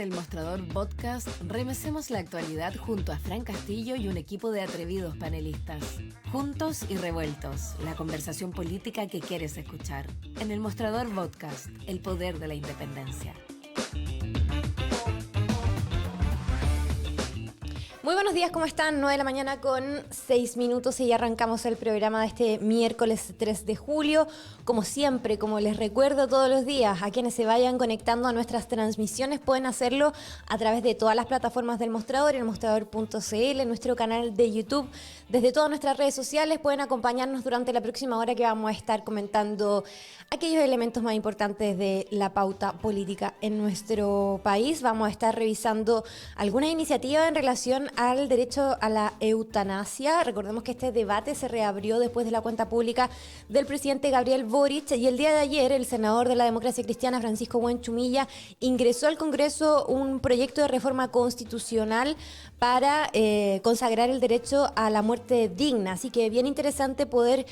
El Mostrador Podcast remecemos la actualidad junto a Fran Castillo y un equipo de atrevidos panelistas. Juntos y revueltos, la conversación política que quieres escuchar. En El Mostrador Podcast, el poder de la independencia. Muy buenos días, ¿cómo están? 9 de la mañana con 6 minutos y ya arrancamos el programa de este miércoles 3 de julio. Como siempre, como les recuerdo todos los días, a quienes se vayan conectando a nuestras transmisiones pueden hacerlo a través de todas las plataformas del Mostrador, elmostrador.cl, nuestro canal de YouTube. Desde todas nuestras redes sociales pueden acompañarnos durante la próxima hora que vamos a estar comentando aquellos elementos más importantes de la pauta política en nuestro país. Vamos a estar revisando algunas iniciativas en relación al derecho a la eutanasia. Recordemos que este debate se reabrió después de la cuenta pública del presidente Gabriel Boric y el día de ayer el senador de la Democracia Cristiana, Francisco Buenchumilla, ingresó al Congreso un proyecto de reforma constitucional para consagrar el derecho a la muerte digna. Así que bien interesante poder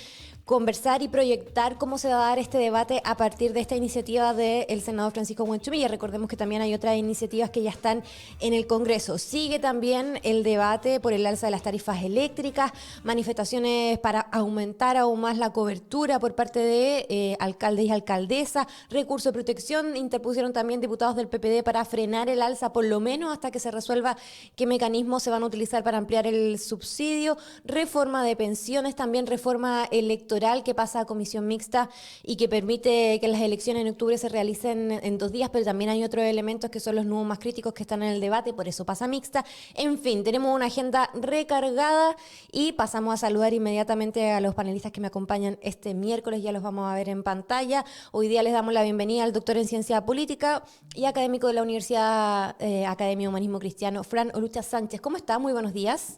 conversar y proyectar cómo se va a dar este debate a partir de esta iniciativa del senador Francisco Buenchumilla. Recordemos que también hay otras iniciativas que ya están en el Congreso. Sigue también el debate por el alza de las tarifas eléctricas, manifestaciones para aumentar aún más la cobertura por parte de alcaldes y alcaldesas, recurso de protección. Interpusieron también diputados del PPD para frenar el alza, por lo menos hasta que se resuelva qué mecanismos se van a utilizar para ampliar el subsidio, reforma de pensiones, también reforma electoral que pasa a comisión mixta y que permite que las elecciones en octubre se realicen en 2 días, pero también hay otros elementos que son los nuevos más críticos que están en el debate, por eso pasa mixta. En fin, tenemos una agenda recargada y pasamos a saludar inmediatamente a los panelistas que me acompañan este miércoles, ya los vamos a ver en pantalla. Hoy día les damos la bienvenida al doctor en Ciencia Política y académico de la Universidad Academia de Humanismo Cristiano, Fran Olucha Sánchez. ¿Cómo está? Muy buenos días.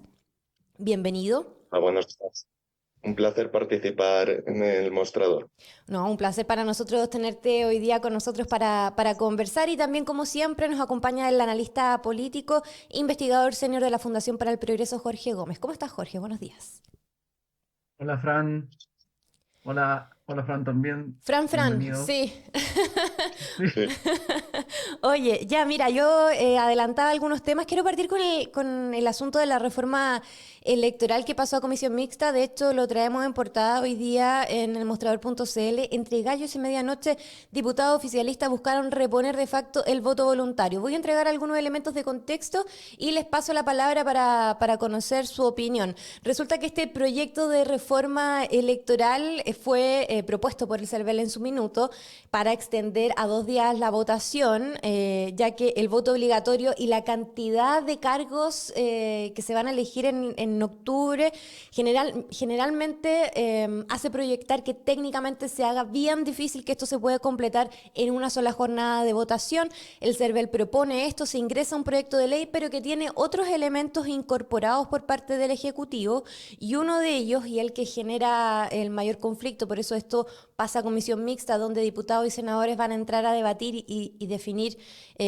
Bienvenido. Buenos días. Un placer participar en el mostrador. No, un placer para nosotros tenerte hoy día con nosotros para conversar y también, como siempre, nos acompaña el analista político, investigador senior de la Fundación para el Progreso, Jorge Gómez. ¿Cómo estás, Jorge? Buenos días. Hola, Fran. Hola, Fran también. Fran, Bienvenido. sí. Sí. Oye, ya mira, yo adelantaba algunos temas. Quiero partir con el asunto de la reforma electoral que pasó a comisión mixta. De hecho, lo traemos en portada hoy día en el mostrador.cl. Entre gallos y medianoche, diputados oficialistas buscaron reponer de facto el voto voluntario. Voy a entregar algunos elementos de contexto y les paso la palabra para conocer su opinión. Resulta que este proyecto de reforma electoral fue propuesto por el CERVEL en su minuto para extender a 2 días la votación, ya que el voto obligatorio y la cantidad de cargos que se van a elegir en octubre generalmente hace proyectar que técnicamente se haga bien difícil que esto se pueda completar en una sola jornada de votación. El CERVEL propone esto, se ingresa un proyecto de ley, pero que tiene otros elementos incorporados por parte del Ejecutivo, y uno de ellos, y el que genera el mayor conflicto, por eso esto pasa a comisión mixta, donde diputados y senadores van a entrar a debatir y definir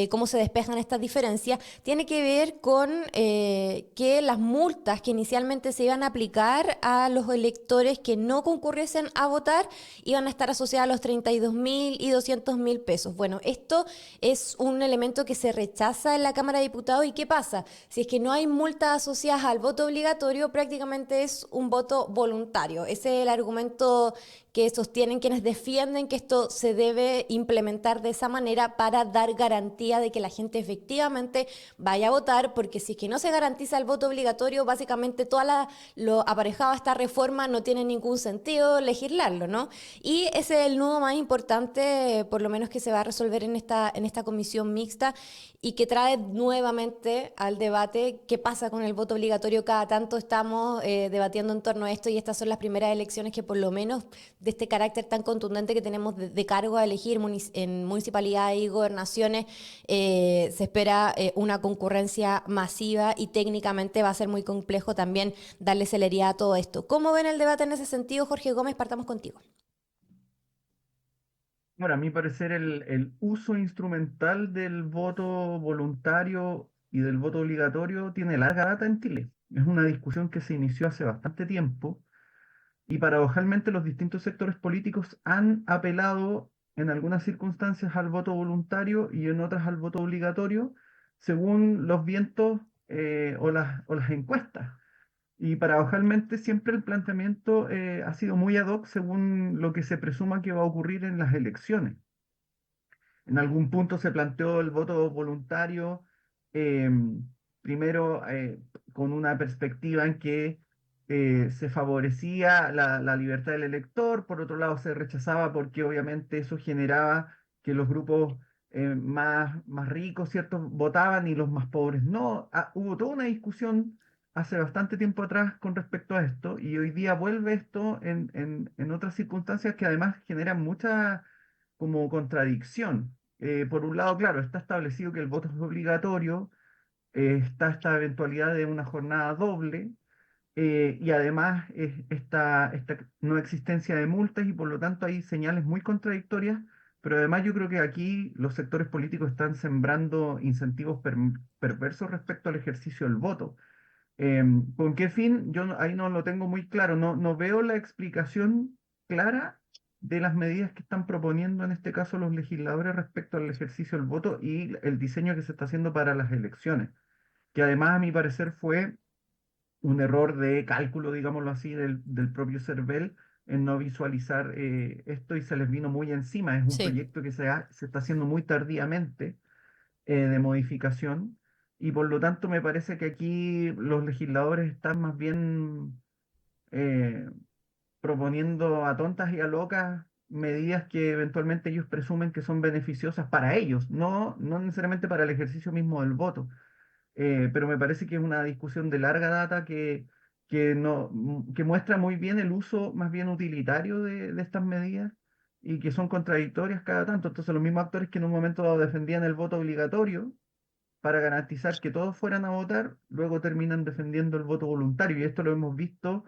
cómo se despejan estas diferencias, tiene que ver con que las multas que inicialmente se iban a aplicar a los electores que no concurriesen a votar iban a estar asociadas a los 32.000 y 200.000 pesos. Bueno, esto es un elemento que se rechaza en la Cámara de Diputados. ¿Y qué pasa? Si es que no hay multas asociadas al voto obligatorio, prácticamente es un voto voluntario. Ese es el argumento que sostienen quienes defienden que esto se debe implementar de esa manera para dar garantía de que la gente efectivamente vaya a votar, porque si es que no se garantiza el voto obligatorio, básicamente lo aparejado a esta reforma no tiene ningún sentido legislarlo, ¿no? Y ese es el nudo más importante, por lo menos que se va a resolver en esta comisión mixta, y que trae nuevamente al debate qué pasa con el voto obligatorio. Cada tanto estamos debatiendo en torno a esto, y estas son las primeras elecciones que por lo menos de este carácter tan contundente que tenemos de cargo a elegir en municipalidades y gobernaciones, se espera una concurrencia masiva y técnicamente va a ser muy complejo también darle celeridad a todo esto. ¿Cómo ven el debate en ese sentido? Jorge Gómez, partamos contigo. Bueno, a mi parecer el uso instrumental del voto voluntario y del voto obligatorio tiene larga data en Chile. Es una discusión que se inició hace bastante tiempo y paradojalmente los distintos sectores políticos han apelado en algunas circunstancias al voto voluntario y en otras al voto obligatorio, según los vientos o las encuestas. Y paradojalmente siempre el planteamiento ha sido muy ad hoc según lo que se presuma que va a ocurrir en las elecciones. En algún punto se planteó el voto voluntario, eh, primero con una perspectiva en que se favorecía la libertad del elector, por otro lado se rechazaba porque obviamente eso generaba que los grupos más ricos, ¿cierto?, votaban y los más pobres no. Hubo toda una discusión hace bastante tiempo atrás con respecto a esto y hoy día vuelve esto en otras circunstancias que además generan mucha como contradicción. Por un lado, claro, está establecido que el voto es obligatorio, está esta eventualidad de una jornada doble, y además esta no existencia de multas y por lo tanto hay señales muy contradictorias, pero además yo creo que aquí los sectores políticos están sembrando incentivos perversos respecto al ejercicio del voto. ¿Con qué fin? Yo ahí no lo tengo muy claro, no veo la explicación clara de las medidas que están proponiendo en este caso los legisladores respecto al ejercicio del voto y el diseño que se está haciendo para las elecciones, que además a mi parecer fue un error de cálculo, digámoslo así, del propio CERVEL en no visualizar esto y se les vino muy encima. Es un Sí. proyecto que se está haciendo muy tardíamente de modificación y por lo tanto me parece que aquí los legisladores están más bien eh, proponiendo a tontas y a locas medidas que eventualmente ellos presumen que son beneficiosas para ellos, no necesariamente para el ejercicio mismo del voto. Pero me parece que es una discusión de larga data que muestra muy bien el uso más bien utilitario de estas medidas y que son contradictorias cada tanto. Entonces, los mismos actores que en un momento dado defendían el voto obligatorio para garantizar que todos fueran a votar, luego terminan defendiendo el voto voluntario. Y esto lo hemos visto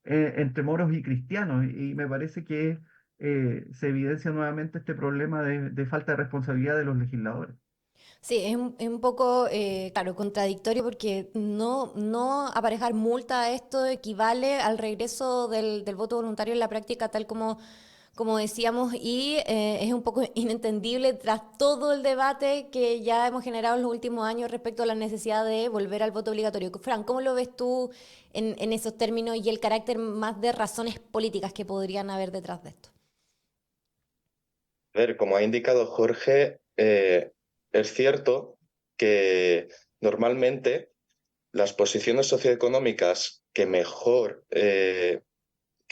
entre moros y cristianos. Y me parece que se evidencia nuevamente este problema de falta de responsabilidad de los legisladores. Sí, es un poco, claro, contradictorio porque no aparejar multa a esto equivale al regreso del voto voluntario en la práctica, tal como decíamos, y es un poco inentendible tras todo el debate que ya hemos generado en los últimos años respecto a la necesidad de volver al voto obligatorio. Fran, ¿cómo lo ves tú en esos términos y el carácter más de razones políticas que podrían haber detrás de esto? A ver, como ha indicado Jorge, es cierto que normalmente las posiciones socioeconómicas que mejor, que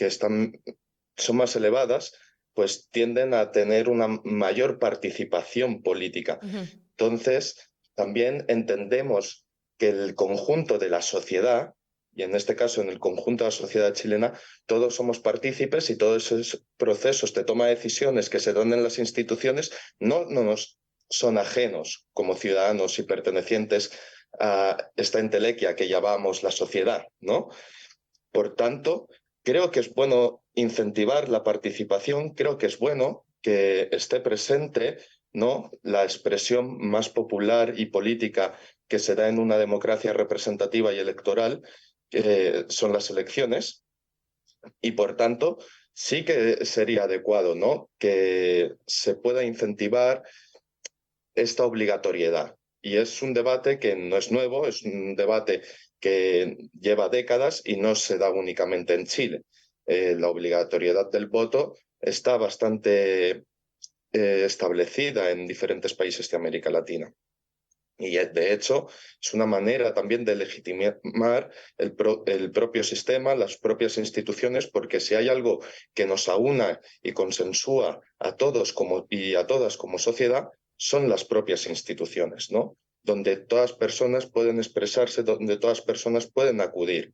son más elevadas, pues tienden a tener una mayor participación política. Ujú. Entonces, también entendemos que el conjunto de la sociedad, y en este caso en el conjunto de la sociedad chilena, todos somos partícipes y todos esos procesos de toma de decisiones que se dan en las instituciones no nos son ajenos como ciudadanos y pertenecientes a esta entelequia que llamamos la sociedad, ¿no? Por tanto, creo que es bueno incentivar la participación, creo que es bueno que esté presente, ¿no?, la expresión más popular y política que se da en una democracia representativa y electoral, que son las elecciones, y por tanto sí que sería adecuado, ¿no?, que se pueda incentivar esta obligatoriedad. Y es un debate que no es nuevo, es un debate que lleva décadas y no se da únicamente en Chile. La obligatoriedad del voto está bastante establecida en diferentes países de América Latina. Y de hecho es una manera también de legitimar el propio sistema, las propias instituciones, porque si hay algo que nos aúna y consensúa a todos y a todas como sociedad, son las propias instituciones, ¿no? Donde todas personas pueden expresarse, donde todas personas pueden acudir.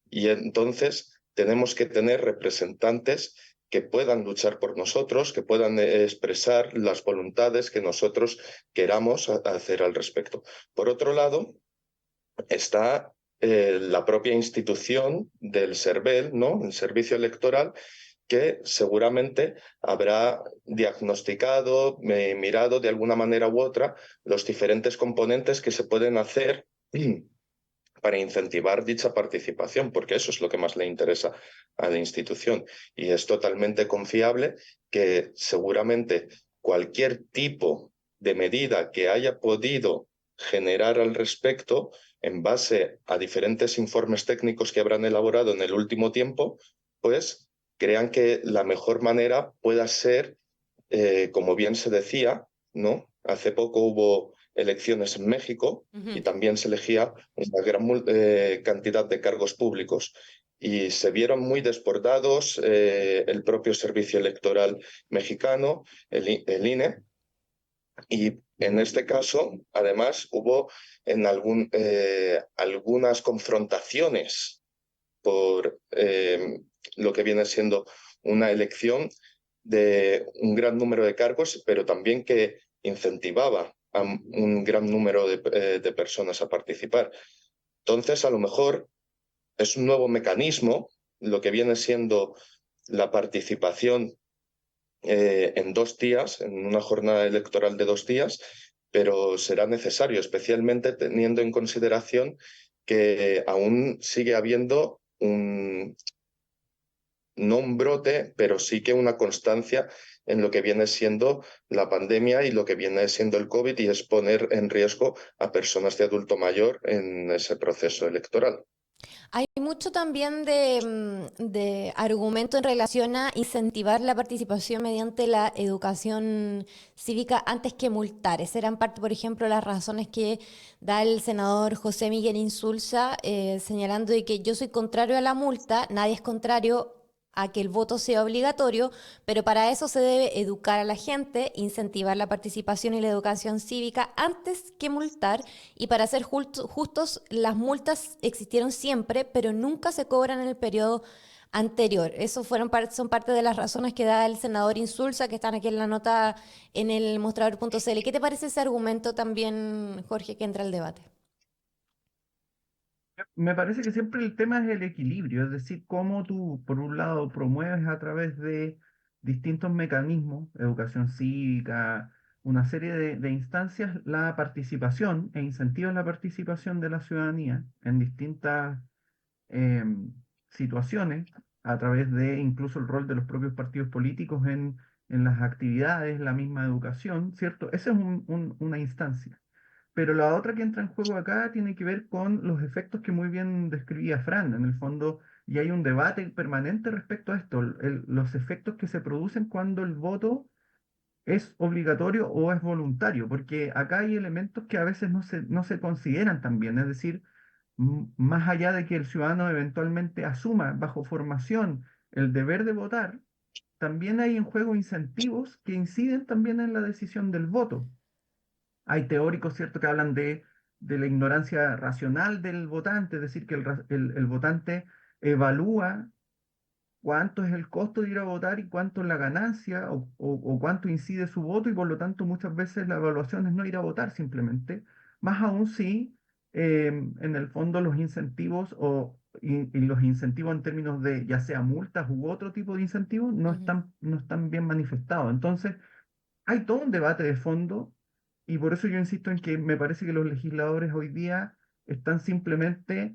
Y entonces tenemos que tener representantes que puedan luchar por nosotros, que puedan expresar las voluntades que nosotros queramos hacer al respecto. Por otro lado, está la propia institución del CERVEL, ¿no?, el Servicio Electoral, que seguramente habrá diagnosticado, mirado de alguna manera u otra los diferentes componentes que se pueden hacer para incentivar dicha participación, porque eso es lo que más le interesa a la institución. Y es totalmente confiable que seguramente cualquier tipo de medida que haya podido generar al respecto en base a diferentes informes técnicos que habrán elaborado en el último tiempo, pues crean que la mejor manera pueda ser, como bien se decía, ¿no? Hace poco hubo elecciones en México y también se elegía una gran cantidad de cargos públicos y se vieron muy desbordados el propio Servicio Electoral Mexicano, el INE, y en este caso, además, hubo en algunas confrontaciones por lo que viene siendo una elección de un gran número de cargos, pero también que incentivaba a un gran número de personas a participar. Entonces, a lo mejor es un nuevo mecanismo, lo que viene siendo la participación en 2 días, en una jornada electoral de 2 días, pero será necesario, especialmente teniendo en consideración que aún sigue habiendo no un brote, pero sí que una constancia en lo que viene siendo la pandemia y lo que viene siendo el COVID, y es poner en riesgo a personas de adulto mayor en ese proceso electoral. Hay mucho también de argumento en relación a incentivar la participación mediante la educación cívica antes que multar. Esas eran parte, por ejemplo, las razones que da el senador José Miguel Insulza, señalando de que yo soy contrario a la multa, nadie es contrario a que el voto sea obligatorio, pero para eso se debe educar a la gente, incentivar la participación y la educación cívica antes que multar. Y para ser justos, las multas existieron siempre, pero nunca se cobran en el periodo anterior. Eso son parte de las razones que da el senador Insulza, que están aquí en la nota en el mostrador.cl. ¿Qué te parece ese argumento también, Jorge, que entra al debate? Me parece que siempre el tema es el equilibrio, es decir, cómo tú, por un lado, promueves a través de distintos mecanismos, educación cívica, una serie de instancias, la participación e incentivas la participación de la ciudadanía en distintas eh, situaciones, a través de incluso el rol de los propios partidos políticos en las actividades, la misma educación, ¿cierto? Esa es una instancia. Pero la otra que entra en juego acá tiene que ver con los efectos que muy bien describía Fran, en el fondo, y hay un debate permanente respecto a esto, los efectos que se producen cuando el voto es obligatorio o es voluntario, porque acá hay elementos que a veces no se consideran también, es decir, más allá de que el ciudadano eventualmente asuma bajo formación el deber de votar, también hay en juego incentivos que inciden también en la decisión del voto. Hay teóricos, ¿cierto?, que hablan de la ignorancia racional del votante, es decir, que el votante evalúa cuánto es el costo de ir a votar y cuánto es la ganancia o cuánto incide su voto, y por lo tanto muchas veces la evaluación es no ir a votar simplemente. Más aún si en el fondo los incentivos y los incentivos en términos de ya sea multas u otro tipo de incentivos Ujú. no están bien manifestados. Entonces, hay todo un debate de fondo, y por eso yo insisto en que me parece que los legisladores hoy día están simplemente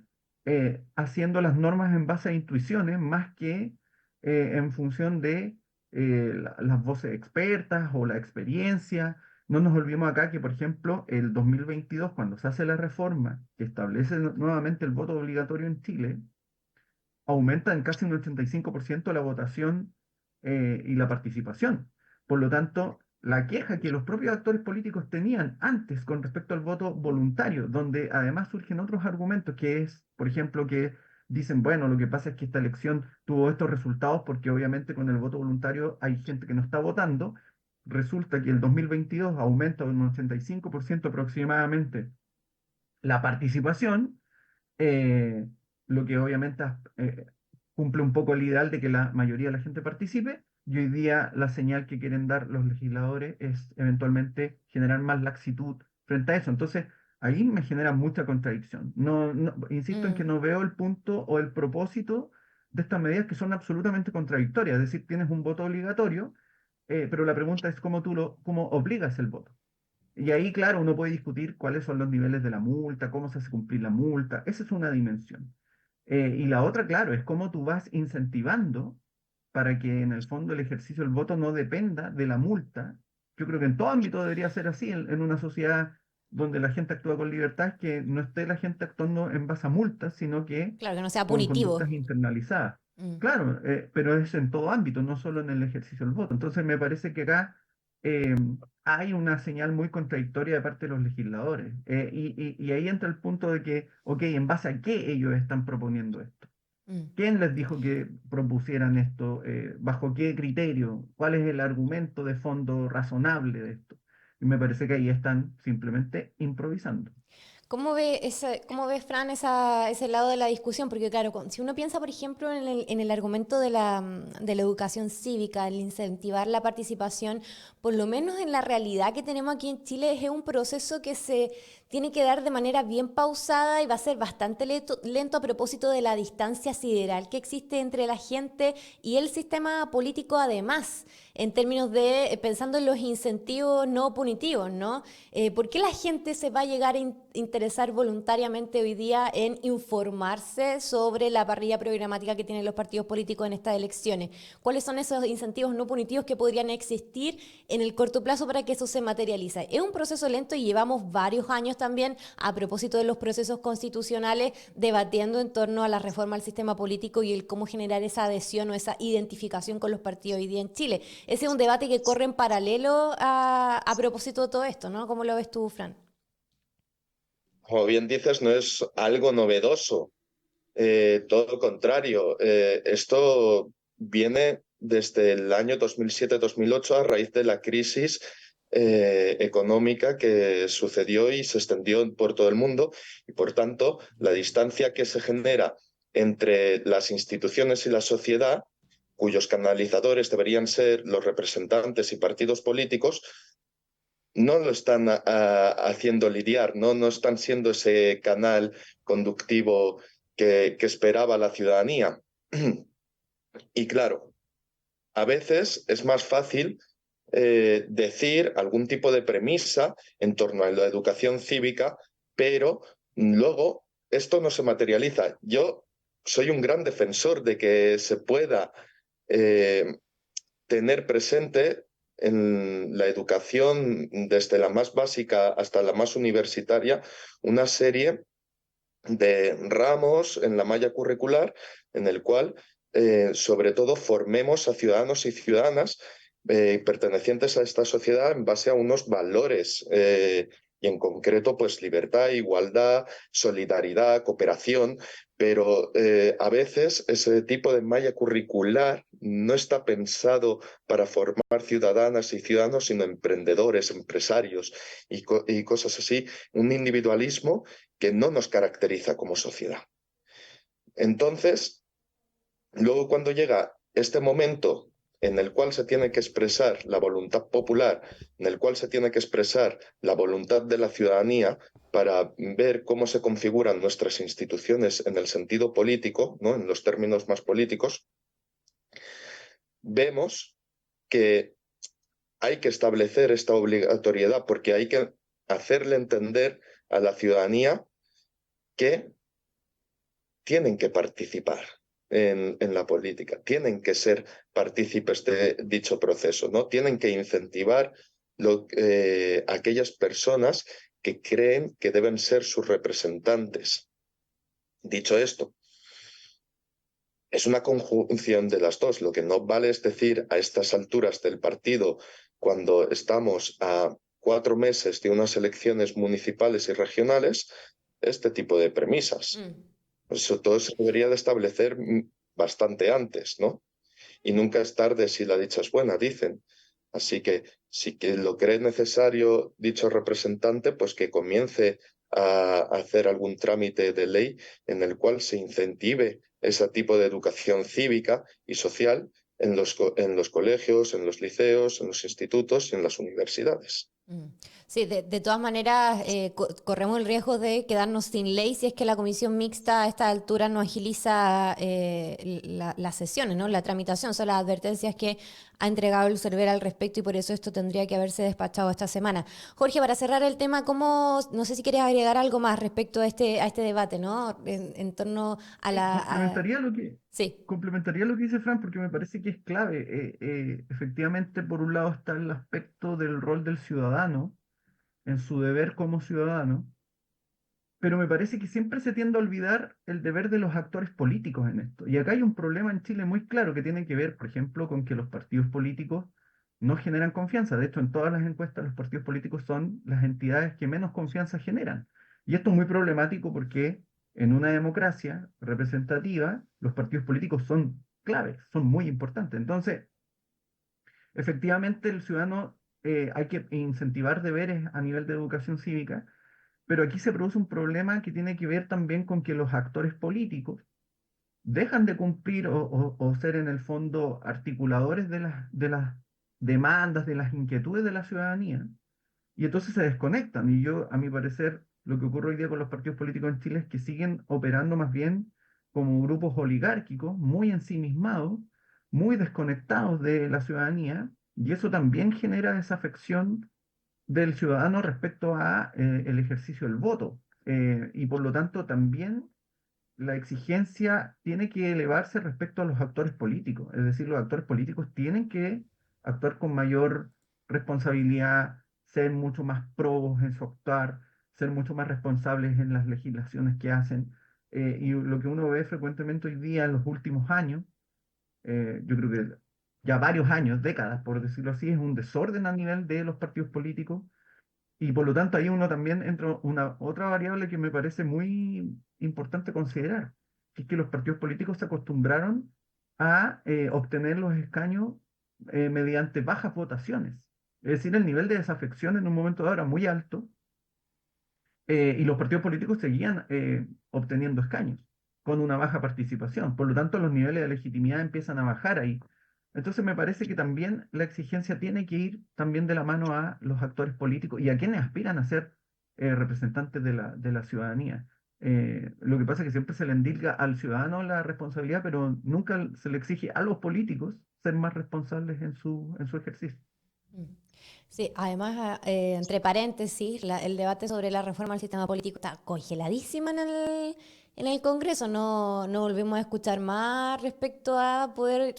haciendo las normas en base a intuiciones más que en función de las voces expertas o la experiencia. No nos olvidemos acá que, por ejemplo, el 2022, cuando se hace la reforma que establece nuevamente el voto obligatorio en Chile, aumenta en casi un 85% la votación y la participación. Por lo tanto, la queja que los propios actores políticos tenían antes con respecto al voto voluntario, donde además surgen otros argumentos, que es, por ejemplo, que dicen, bueno, lo que pasa es que esta elección tuvo estos resultados porque obviamente con el voto voluntario hay gente que no está votando. Resulta que el 2022 aumenta un 85% aproximadamente la participación, eh, lo que obviamente cumple un poco el ideal de que la mayoría de la gente participe, y hoy día la señal que quieren dar los legisladores es eventualmente generar más laxitud frente a eso. Entonces, ahí me genera mucha contradicción. Insisto en que Mm. no veo el punto o el propósito de estas medidas, que son absolutamente contradictorias. Es decir, tienes un voto obligatorio, pero la pregunta es cómo obligas el voto. Y ahí, claro, uno puede discutir cuáles son los niveles de la multa, cómo se hace cumplir la multa. Esa es una dimensión. Y la otra, claro, es cómo tú vas incentivando para que en el fondo el ejercicio del voto no dependa de la multa. Yo creo que en todo ámbito debería ser así, en una sociedad donde la gente actúa con libertad es que no esté la gente actuando en base a multas, sino que Claro, que no sea con punitivo. conductas internalizadas. Mm. Claro, pero es en todo ámbito, no solo en el ejercicio del voto. Entonces me parece que acá eh, hay una señal muy contradictoria de parte de los legisladores. Y ahí entra el punto de que, ok, ¿en base a qué ellos están proponiendo esto? Mm. ¿Quién les dijo que propusieran esto? ¿Bajo qué criterio? ¿Cuál es el argumento de fondo razonable de esto? Y me parece que ahí están simplemente improvisando. Cómo ve Fran, ese lado de la discusión? Porque claro, si uno piensa, por ejemplo, en el argumento de la educación cívica, el incentivar la participación, por lo menos en la realidad que tenemos aquí en Chile, es un proceso que se tiene que dar de manera bien pausada y va a ser bastante lento a propósito de la distancia sideral que existe entre la gente y el sistema político además, en términos de, pensando en los incentivos no punitivos, ¿no? ¿Por qué la gente se va a llegar a interesar voluntariamente hoy día en informarse sobre la parrilla programática que tienen los partidos políticos en estas elecciones? ¿Cuáles son esos incentivos no punitivos que podrían existir en el corto plazo para que eso se materialice? Es un proceso lento y llevamos varios años también, a propósito de los procesos constitucionales, debatiendo en torno a la reforma al sistema político y el cómo generar esa adhesión o esa identificación con los partidos hoy día en Chile. Ese es un debate que corre en paralelo a propósito de todo esto, ¿no? ¿Cómo lo ves tú, Fran? Como bien dices, no es algo novedoso, todo lo contrario. Esto viene desde el año 2007-2008 a raíz de la crisis económica que sucedió y se extendió por todo el mundo y, por tanto, la distancia que se genera entre las instituciones y la sociedad, cuyos canalizadores deberían ser los representantes y partidos políticos, no lo están haciendo lidiar, no están siendo ese canal conductivo que esperaba la ciudadanía. Y claro, a veces es más fácil decir algún tipo de premisa en torno a la educación cívica, pero luego esto no se materializa. Yo soy un gran defensor de que se pueda eh, tener presente en la educación, desde la más básica hasta la más universitaria, una serie de ramos en la malla curricular en el cual, sobre todo, formemos a ciudadanos y ciudadanas pertenecientes a esta sociedad en base a unos valores. Y en concreto, pues libertad, igualdad, solidaridad, cooperación, pero a veces ese tipo de malla curricular no está pensado para formar ciudadanas y ciudadanos, sino emprendedores, empresarios y cosas así, un individualismo que no nos caracteriza como sociedad. Entonces, luego cuando llega este momento en el cual se tiene que expresar la voluntad popular, en el cual se tiene que expresar la voluntad de la ciudadanía para ver cómo se configuran nuestras instituciones en el sentido político, ¿no? En los términos más políticos, vemos que hay que establecer esta obligatoriedad porque hay que hacerle entender a la ciudadanía que tienen que participar en la política, tienen que ser partícipes de dicho proceso, ¿no? Tienen que incentivar aquellas personas que creen que deben ser sus representantes. Dicho esto, es una conjunción de las dos. Lo que no vale es decir a estas alturas del partido, cuando estamos a 4 meses de unas elecciones municipales y regionales, este tipo de premisas. Eso todo se debería de establecer bastante antes, ¿no? Y nunca es tarde si la dicha es buena, dicen. Así que si que lo cree necesario dicho representante, pues que comience a hacer algún trámite de ley en el cual se incentive ese tipo de educación cívica y social en los colegios, en los liceos, en los institutos y en las universidades. Sí, de todas maneras, corremos el riesgo de quedarnos sin ley si es que la comisión mixta a esta altura no agiliza las sesiones, ¿no? La tramitación, son las advertencias que ha entregado el Cervera al respecto y por eso esto tendría que haberse despachado esta semana. Jorge, para cerrar el tema, no sé si quieres agregar algo más respecto a este debate, ¿no? En torno a Complementaría Sí. complementaría lo que dice Fran porque me parece que es clave. Efectivamente, por un lado está el aspecto del rol del ciudadano, en su deber como ciudadano, pero me parece que siempre se tiende a olvidar el deber de los actores políticos en esto. Y acá hay un problema en Chile muy claro que tiene que ver, por ejemplo, con que los partidos políticos no generan confianza. De hecho, en todas las encuestas los partidos políticos son las entidades que menos confianza generan. Y esto es muy problemático porque en una democracia representativa los partidos políticos son claves, son muy importantes. Entonces, efectivamente, el ciudadano hay que incentivar deberes a nivel de educación cívica, pero aquí se produce un problema que tiene que ver también con que los actores políticos dejan de cumplir o ser en el fondo articuladores de las demandas, de las inquietudes de la ciudadanía, y entonces se desconectan. Y yo, a mi parecer, lo que ocurre hoy día con los partidos políticos en Chile es que siguen operando más bien como grupos oligárquicos, muy ensimismados, muy desconectados de la ciudadanía, y eso también genera desafección del ciudadano respecto a el ejercicio del voto. Y por lo tanto también la exigencia tiene que elevarse respecto a los actores políticos. Es decir, los actores políticos tienen que actuar con mayor responsabilidad, ser mucho más probos en su actuar, ser mucho más responsables en las legislaciones que hacen. Y lo que uno ve frecuentemente hoy día en los últimos años, yo creo que ya varios años, décadas, por decirlo así, es un desorden a nivel de los partidos políticos, y por lo tanto ahí uno también entra una otra variable que me parece muy importante considerar, que es que los partidos políticos se acostumbraron a obtener los escaños mediante bajas votaciones. Es decir, el nivel de desafección en un momento dado era muy alto, y los partidos políticos seguían obteniendo escaños con una baja participación. Por lo tanto, los niveles de legitimidad empiezan a bajar ahí. Entonces me parece que también la exigencia tiene que ir también de la mano a los actores políticos y a quienes aspiran a ser representantes de la ciudadanía. Lo que pasa es que siempre se le endilga al ciudadano la responsabilidad, pero nunca se le exige a los políticos ser más responsables en su ejercicio. Mm. Sí, además, entre paréntesis, el debate sobre la reforma al sistema político está congeladísima en el Congreso. No volvemos a escuchar más respecto a poder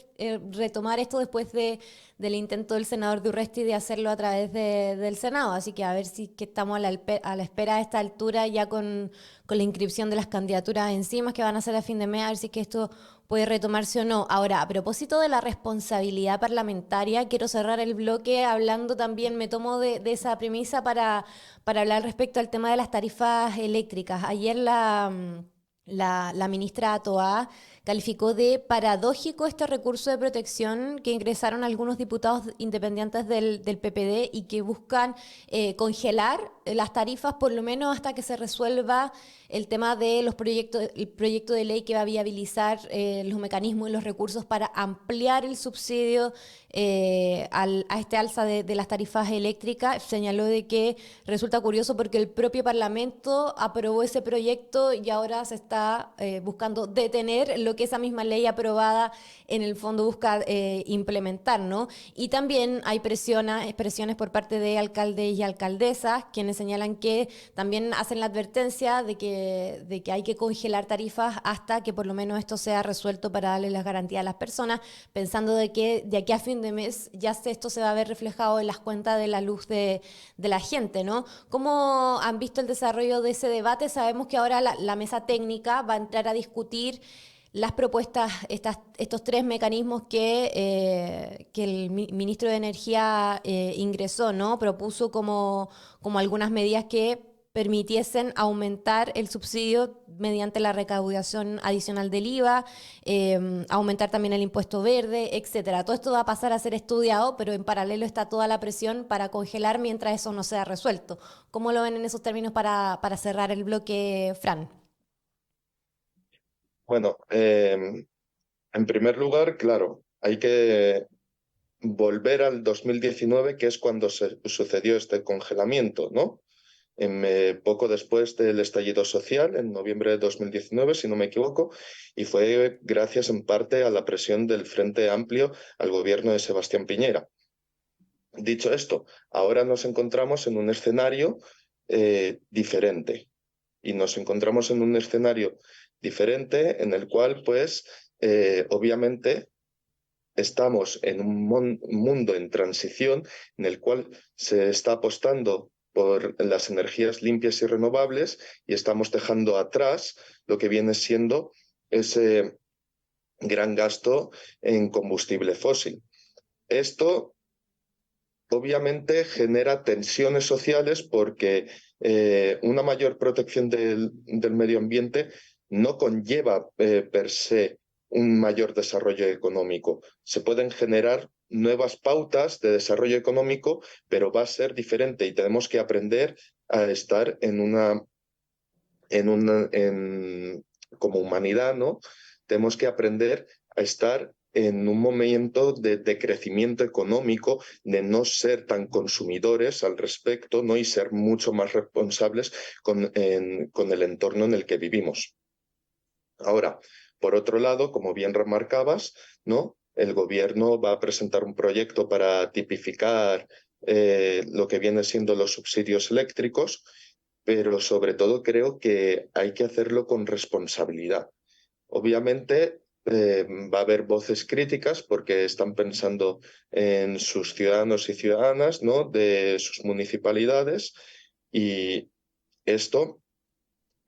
retomar esto después del intento del senador Durresti de hacerlo a través del Senado. Así que a ver si que estamos a la espera a esta altura ya con la inscripción de las candidaturas encima que van a hacer a fin de mes, a ver si es que esto puede retomarse o no. Ahora, a propósito de la responsabilidad parlamentaria, quiero cerrar el bloque hablando también, me tomo de esa premisa para hablar respecto al tema de las tarifas eléctricas. Ayer la ministra Toá calificó de paradójico este recurso de protección que ingresaron algunos diputados independientes del PPD y que buscan congelar las tarifas por lo menos hasta que se resuelva el tema de el proyecto de ley que va a viabilizar los mecanismos y los recursos para ampliar el subsidio a este alza de las tarifas eléctricas. Señaló de que resulta curioso porque el propio Parlamento aprobó ese proyecto y ahora se está buscando detener lo que esa misma ley aprobada en el fondo busca implementar, ¿no? Y también hay presiones por parte de alcaldes y alcaldesas quienes señalan que también hacen la advertencia de que hay que congelar tarifas hasta que por lo menos esto sea resuelto para darle las garantías a las personas, pensando de que de aquí a fin de mes ya esto se va a ver reflejado en las cuentas de la luz de la gente, ¿no? ¿Cómo han visto el desarrollo de ese debate? Sabemos que ahora la mesa técnica va a entrar a discutir las propuestas, estos tres mecanismos que el ministro de Energía ingresó, ¿no? Propuso como algunas medidas que permitiesen aumentar el subsidio mediante la recaudación adicional del IVA, aumentar también el impuesto verde, etcétera. Todo esto va a pasar a ser estudiado, pero en paralelo está toda la presión para congelar mientras eso no sea resuelto. ¿Cómo lo ven en esos términos para cerrar el bloque, Fran? Bueno, en primer lugar, claro, hay que volver al 2019, que es cuando se sucedió este congelamiento, ¿no? Poco después del estallido social, en noviembre de 2019, si no me equivoco, y fue gracias en parte a la presión del Frente Amplio al gobierno de Sebastián Piñera. Dicho esto, ahora nos encontramos en un escenario diferente, y nos encontramos en un escenario diferente en el cual, pues, obviamente, estamos en un mundo en transición en el cual se está apostando por las energías limpias y renovables y estamos dejando atrás lo que viene siendo ese gran gasto en combustible fósil. Esto obviamente genera tensiones sociales porque una mayor protección del medio ambiente no conlleva per se un mayor desarrollo económico. Se pueden generar nuevas pautas de desarrollo económico, pero va a ser diferente y tenemos que aprender a estar como humanidad, ¿no? Tenemos que aprender a estar en un momento de crecimiento económico, de no ser tan consumidores al respecto, ¿no? Y ser mucho más responsables con el entorno en el que vivimos. Ahora, por otro lado, como bien remarcabas, ¿no? El gobierno va a presentar un proyecto para tipificar lo que viene siendo los subsidios eléctricos, pero sobre todo creo que hay que hacerlo con responsabilidad. Obviamente va a haber voces críticas porque están pensando en sus ciudadanos y ciudadanas, ¿no? De sus municipalidades, y esto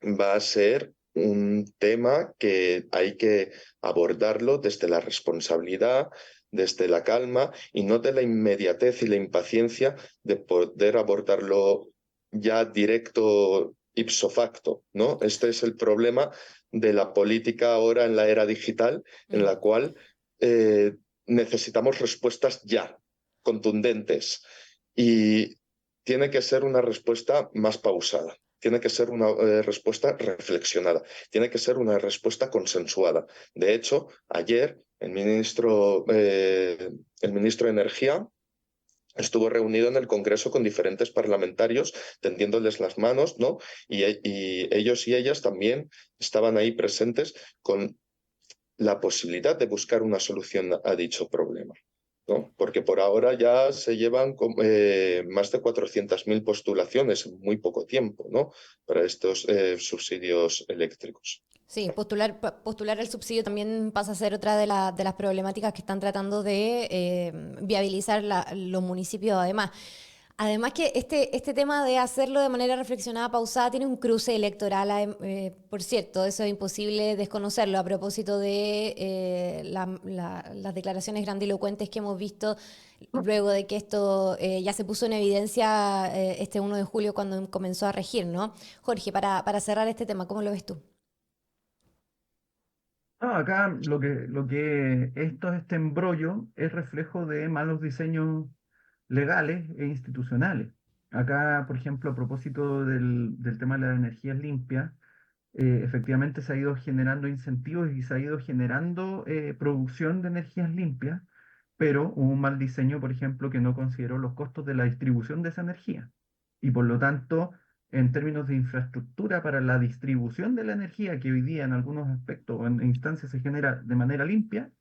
va a ser un tema que hay que abordarlo desde la responsabilidad, desde la calma y no de la inmediatez y la impaciencia de poder abordarlo ya directo ipso facto, ¿no? Este es el problema de la política ahora en la era digital, en la cual necesitamos respuestas ya, contundentes, y tiene que ser una respuesta más pausada. Tiene que ser una respuesta reflexionada, tiene que ser una respuesta consensuada. De hecho, ayer el ministro de Energía estuvo reunido en el Congreso con diferentes parlamentarios, tendiéndoles las manos, ¿no? Y ellos y ellas también estaban ahí presentes con la posibilidad de buscar una solución a dicho problema, ¿no? Porque por ahora ya se llevan más de 400.000 postulaciones en muy poco tiempo, ¿no? Para estos subsidios eléctricos. Sí, postular el subsidio también pasa a ser otra de las problemáticas que están tratando de viabilizar los municipios además. Además que este tema de hacerlo de manera reflexionada, pausada, tiene un cruce electoral, por cierto, eso es imposible desconocerlo a propósito de las declaraciones grandilocuentes que hemos visto luego de que esto ya se puso en evidencia este 1 de julio cuando comenzó a regir, ¿no? Jorge, para cerrar este tema, ¿cómo lo ves tú? No, acá este embrollo es reflejo de malos diseños legales e institucionales. Acá, por ejemplo, a propósito del tema de las energías limpias, efectivamente se ha ido generando incentivos y se ha ido generando producción de energías limpias, pero hubo un mal diseño, por ejemplo, que no consideró los costos de la distribución de esa energía. Y por lo tanto, en términos de infraestructura para la distribución de la energía, que hoy día en algunos aspectos o en instancias se genera de manera limpia,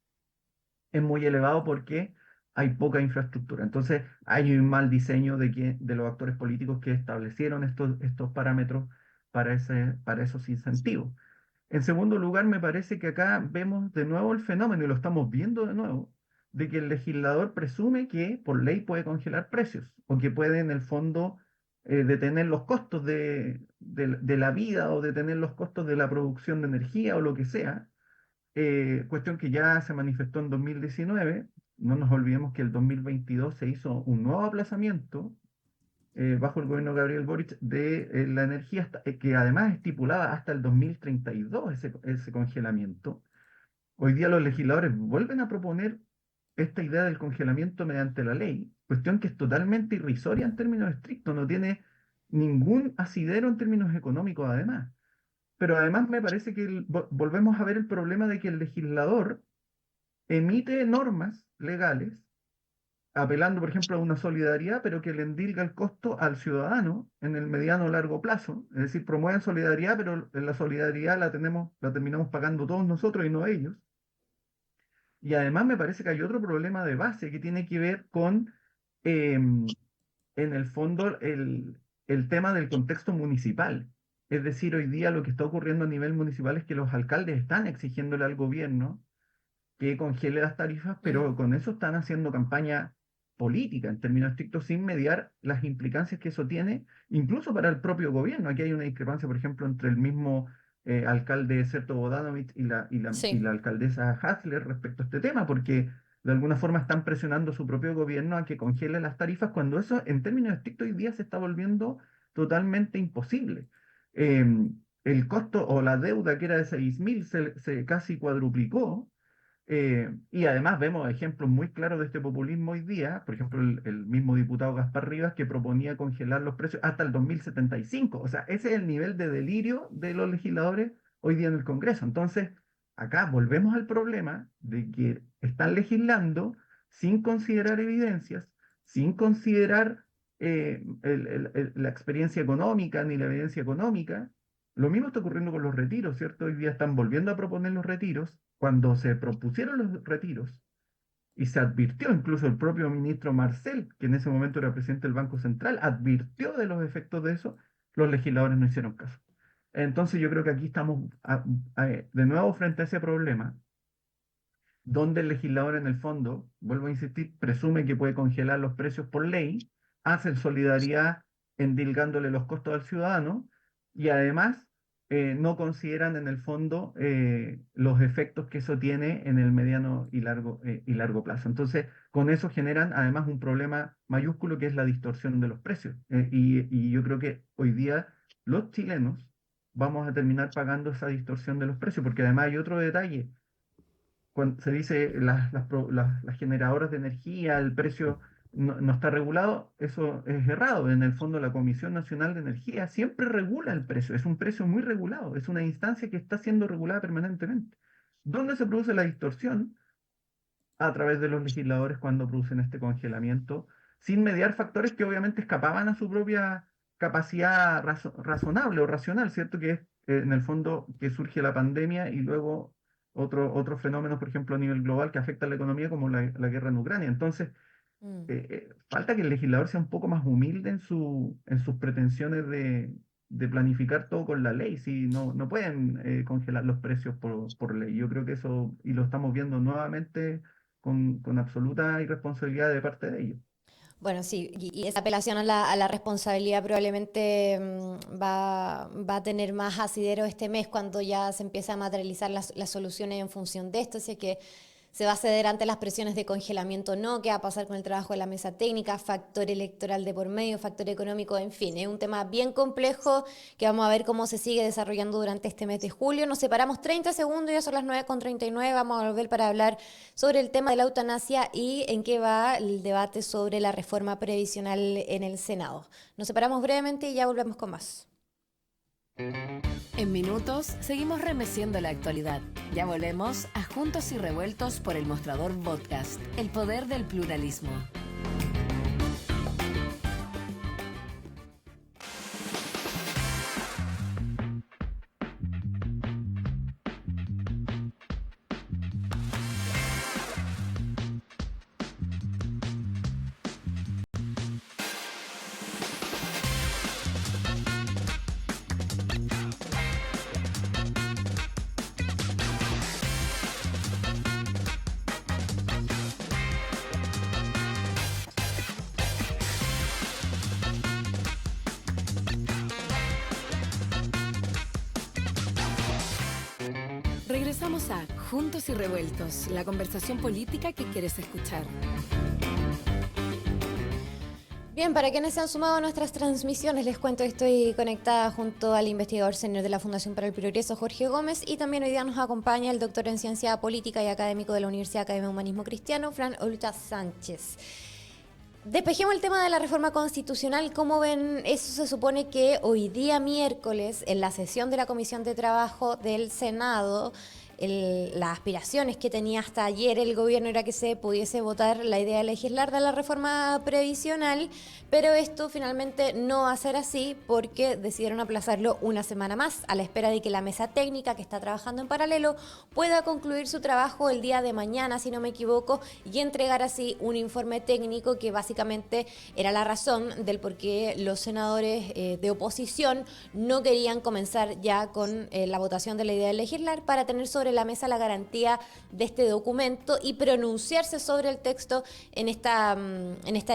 es muy elevado porque hay poca infraestructura. Entonces, hay un mal diseño de los actores políticos que establecieron estos parámetros para esos incentivos. En segundo lugar, me parece que acá vemos de nuevo el fenómeno, y lo estamos viendo de nuevo, de que el legislador presume que por ley puede congelar precios o que puede en el fondo detener los costos de la vida o detener los costos de la producción de energía o lo que sea, cuestión que ya se manifestó en 2019. No nos olvidemos que el 2022 se hizo un nuevo aplazamiento bajo el gobierno de Gabriel Boric de la energía, que además estipulaba hasta el 2032 ese congelamiento. Hoy día los legisladores vuelven a proponer esta idea del congelamiento mediante la ley, cuestión que es totalmente irrisoria en términos estrictos, no tiene ningún asidero en términos económicos además. Pero además me parece que volvemos a ver el problema de que el legislador emite normas legales apelando, por ejemplo, a una solidaridad, pero que le endilga el costo al ciudadano en el mediano o largo plazo. Es decir, promueven solidaridad, pero la solidaridad la terminamos pagando todos nosotros y no ellos. Y además me parece que hay otro problema de base que tiene que ver con, en el fondo, el tema del contexto municipal. Es decir, hoy día lo que está ocurriendo a nivel municipal es que los alcaldes están exigiéndole al gobierno que congele las tarifas, pero con eso están haciendo campaña política, en términos estrictos, sin mediar las implicancias que eso tiene, incluso para el propio gobierno. Aquí hay una discrepancia, por ejemplo, entre el mismo alcalde Serto Bodanovich y Sí. la alcaldesa Hasler respecto a este tema, porque de alguna forma están presionando a su propio gobierno a que congele las tarifas, cuando eso, en términos estrictos, hoy día se está volviendo totalmente imposible. El costo o la deuda que era de 6.000 se casi cuadruplicó. Y además vemos ejemplos muy claros de este populismo hoy día, por ejemplo, el mismo diputado Gaspar Rivas que proponía congelar los precios hasta el 2075. O sea, ese es el nivel de delirio de los legisladores hoy día en el Congreso. Entonces, acá volvemos al problema de que están legislando sin considerar evidencias, sin considerar la experiencia económica ni la evidencia económica. Lo mismo está ocurriendo con los retiros, ¿cierto? Hoy día están volviendo a proponer los retiros. Cuando se propusieron los retiros y se advirtió, incluso el propio ministro Marcel, que en ese momento era presidente del Banco Central, advirtió de los efectos de eso, los legisladores no hicieron caso. Entonces yo creo que aquí estamos de nuevo frente a ese problema, donde el legislador en el fondo, vuelvo a insistir, presume que puede congelar los precios por ley, hace solidaridad endilgándole los costos al ciudadano y además no consideran en el fondo los efectos que eso tiene en el mediano y largo plazo. Entonces, con eso generan además un problema mayúsculo que es la distorsión de los precios. Y yo creo que hoy día los chilenos vamos a terminar pagando esa distorsión de los precios, porque además hay otro detalle cuando se dice las generadoras de energía, el precio no está regulado, eso es errado. En el fondo, la Comisión Nacional de Energía siempre regula el precio, es un precio muy regulado, es una instancia que está siendo regulada permanentemente. ¿Dónde se produce la distorsión? A través de los legisladores cuando producen este congelamiento, sin mediar factores que obviamente escapaban a su propia capacidad razonable o racional, ¿cierto? Que es en el fondo que surge la pandemia y luego otros fenómenos, por ejemplo, a nivel global que afectan la economía, como la guerra en Ucrania. Entonces, Mm. falta que el legislador sea un poco más humilde en sus pretensiones de planificar todo con la ley. Si no pueden congelar los precios por ley. Yo creo que eso, y lo estamos viendo nuevamente con absoluta irresponsabilidad de parte de ellos. Bueno, sí, y esa apelación a la responsabilidad probablemente va a tener más asidero este mes cuando ya se empieza a materializar las soluciones en función de esto, así es que se va a ceder ante las presiones de congelamiento o no, qué va a pasar con el trabajo de la mesa técnica, factor electoral de por medio, factor económico, en fin, es un tema bien complejo que vamos a ver cómo se sigue desarrollando durante este mes de julio. Nos separamos 30 segundos, ya son las 9:39, vamos a volver para hablar sobre el tema de la eutanasia y en qué va el debate sobre la reforma previsional en el Senado. Nos separamos brevemente y ya volvemos con más. En minutos seguimos remeciendo la actualidad. Ya volvemos a Juntos y Revueltos por el Mostrador Podcast, el poder del pluralismo. Regresamos a Juntos y Revueltos, la conversación política que quieres escuchar. Bien, para quienes se han sumado a nuestras transmisiones, les cuento que estoy conectada junto al investigador senior de la Fundación para el Progreso, Jorge Gómez, y también hoy día nos acompaña el doctor en Ciencia Política y académico de la Universidad Academia de Humanismo Cristiano, Fran Olta Sánchez. Despejemos el tema de la reforma constitucional. ¿Cómo ven? Eso se supone que hoy día miércoles, en la sesión de la Comisión de Trabajo del Senado, las aspiraciones que tenía hasta ayer el gobierno era que se pudiese votar la idea de legislar de la reforma previsional, pero esto finalmente no va a ser así porque decidieron aplazarlo una semana más a la espera de que la mesa técnica que está trabajando en paralelo pueda concluir su trabajo el día de mañana, si no me equivoco, y entregar así un informe técnico que básicamente era la razón del por qué los senadores de oposición no querían comenzar ya con la votación de la idea de legislar para tener sobre sobre la mesa la garantía de este documento y pronunciarse sobre el texto en esta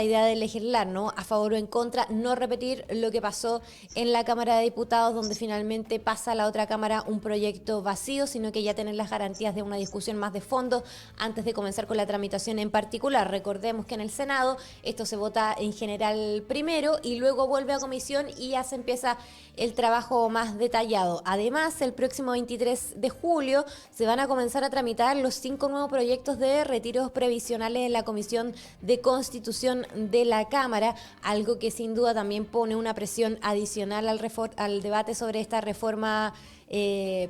idea de legislar, ¿no? A favor o en contra, no repetir lo que pasó en la Cámara de Diputados, donde finalmente pasa a la otra Cámara un proyecto vacío, sino que ya tener las garantías de una discusión más de fondo antes de comenzar con la tramitación en particular. Recordemos que en el Senado esto se vota en general primero y luego vuelve a comisión y ya se empieza el trabajo más detallado. Además, el próximo 23 de julio se van a comenzar a tramitar los 5 nuevos proyectos de retiros previsionales en la Comisión de Constitución de la Cámara, algo que sin duda también pone una presión adicional al debate sobre esta reforma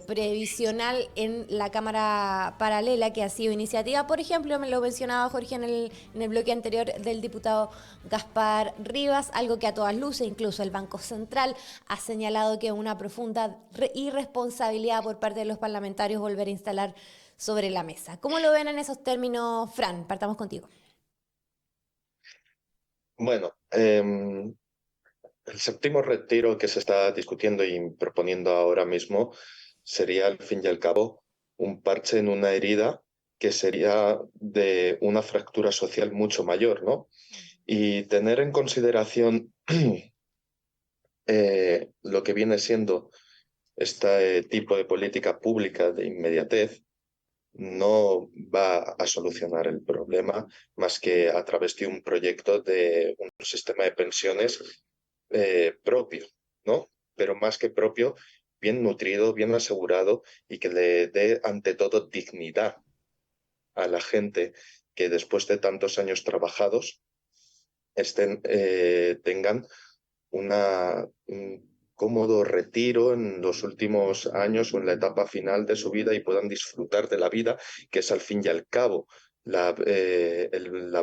previsional en la Cámara paralela, que ha sido iniciativa, por ejemplo, me lo mencionaba Jorge en el bloque anterior, del diputado Gaspar Rivas, algo que a todas luces, incluso el Banco Central ha señalado que es una profunda irresponsabilidad por parte de los parlamentarios volver a instalar sobre la mesa. ¿Cómo lo ven en esos términos, Fran? Partamos contigo. Bueno, el séptimo retiro que se está discutiendo y proponiendo ahora mismo sería, al fin y al cabo, un parche en una herida que sería de una fractura social mucho mayor, ¿no? Y tener en consideración lo que viene siendo este tipo de política pública de inmediatez no va a solucionar el problema más que a través de un proyecto de un sistema de pensiones propio, ¿no? Pero más que propio, bien nutrido, bien asegurado y que le dé ante todo dignidad a la gente que después de tantos años trabajados tengan un cómodo retiro en los últimos años o en la etapa final de su vida y puedan disfrutar de la vida, que es al fin y al cabo la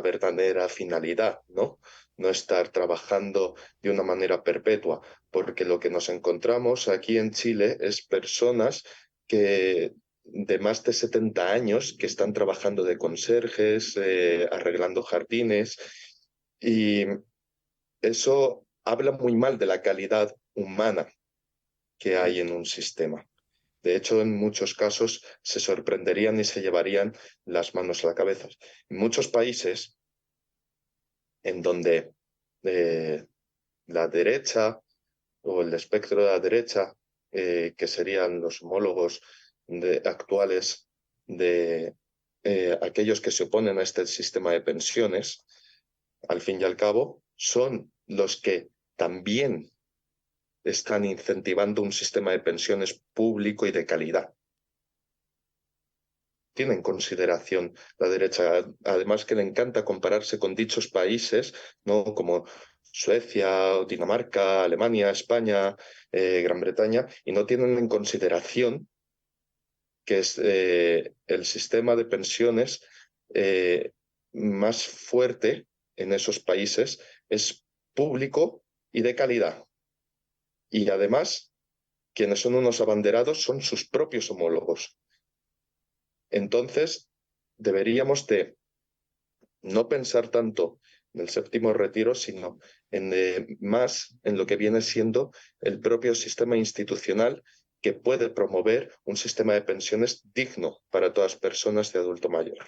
verdadera finalidad, ¿no? No estar trabajando de una manera perpetua, porque lo que nos encontramos aquí en Chile es personas que de más de 70 años que están trabajando de conserjes, arreglando jardines, y eso habla muy mal de la calidad humana que hay en un sistema. De hecho, en muchos casos se sorprenderían y se llevarían las manos a la cabeza. En muchos países en donde la derecha o el espectro de la derecha, que serían los homólogos actuales de aquellos que se oponen a este sistema de pensiones, al fin y al cabo, son los que también están incentivando un sistema de pensiones público y de calidad. Tienen consideración la derecha, además que le encanta compararse con dichos países, ¿no? Como Suecia, Dinamarca, Alemania, España, Gran Bretaña, y no tienen en consideración que es el sistema de pensiones más fuerte en esos países es público y de calidad. Y además, quienes son unos abanderados son sus propios homólogos. Entonces, deberíamos de no pensar tanto en el séptimo retiro, sino más en lo que viene siendo el propio sistema institucional que puede promover un sistema de pensiones digno para todas las personas de adulto mayor.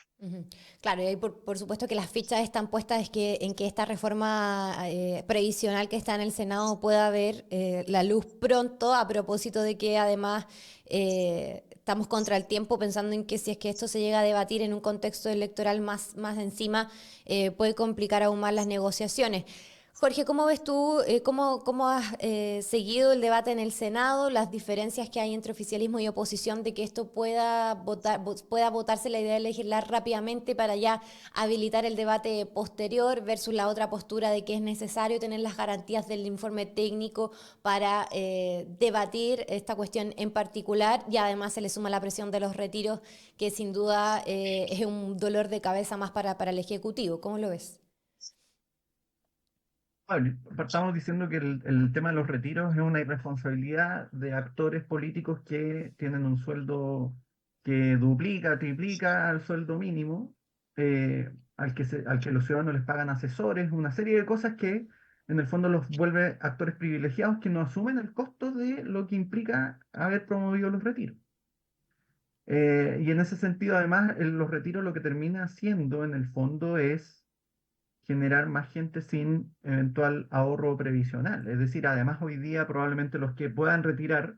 Claro, y ahí por supuesto que las fichas están puestas en que esta reforma previsional que está en el Senado pueda ver la luz pronto, a propósito de que además estamos contra el tiempo, pensando en que si es que esto se llega a debatir en un contexto electoral más encima, puede complicar aún más las negociaciones. Jorge, ¿cómo ves tú, cómo has seguido el debate en el Senado, las diferencias que hay entre oficialismo y oposición de que esto pueda votarse la idea de legislar rápidamente para ya habilitar el debate posterior versus la otra postura de que es necesario tener las garantías del informe técnico para debatir esta cuestión en particular, y además se le suma la presión de los retiros, que sin duda es un dolor de cabeza más para el Ejecutivo? ¿Cómo lo ves? Bueno, partamos diciendo que el tema de los retiros es una irresponsabilidad de actores políticos que tienen un sueldo que duplica, triplica al sueldo mínimo, al que los ciudadanos les pagan asesores, una serie de cosas que en el fondo los vuelve actores privilegiados que no asumen el costo de lo que implica haber promovido los retiros. Y en ese sentido, además, los retiros lo que termina haciendo en el fondo es generar más gente sin eventual ahorro previsional. Es decir, además hoy día probablemente los que puedan retirar